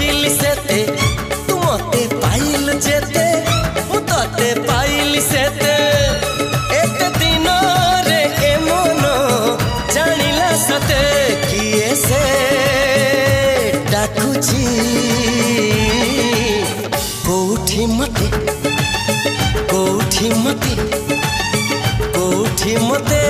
खोजिली सेते तू मते पाइल जेते मु तते पाइली सेते एक दिन रे ए मन जानिला सते किए से डाकुची कोठी मते कोठी मते कोठी मते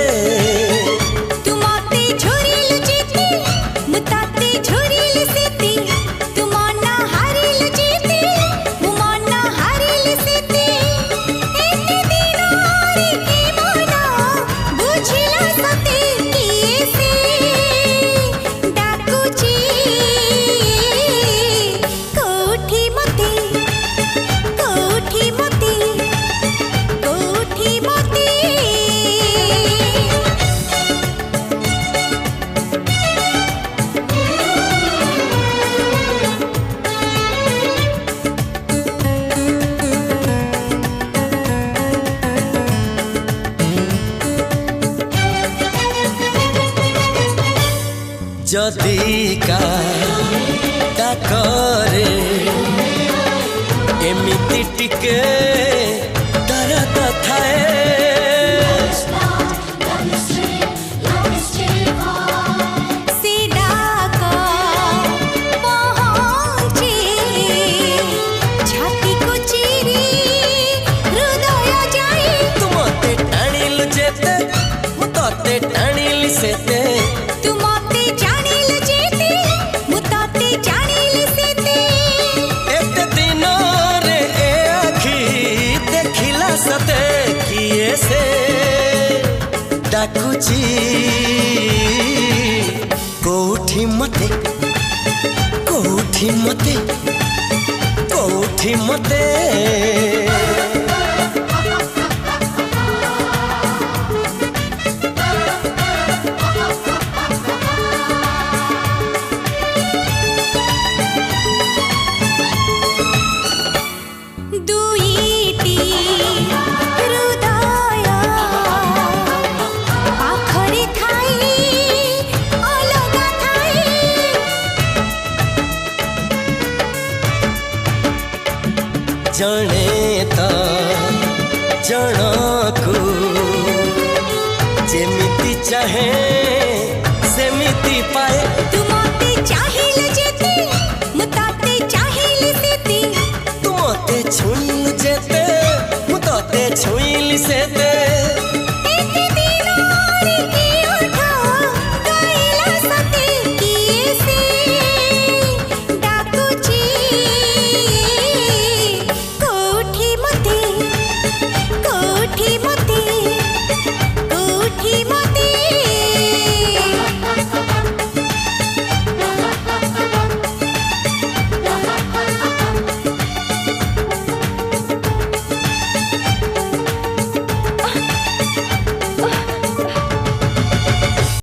जदि का डाकरे एमिति टिके दर्द थाए तुमते टाणिल जेते मु तते टाणिल सेते सते किए से डाकुची कोठी मते कोठी मते कोठी मते जने तो जनकु जेमिति चाहे सेमिति पाए तू मते चाहे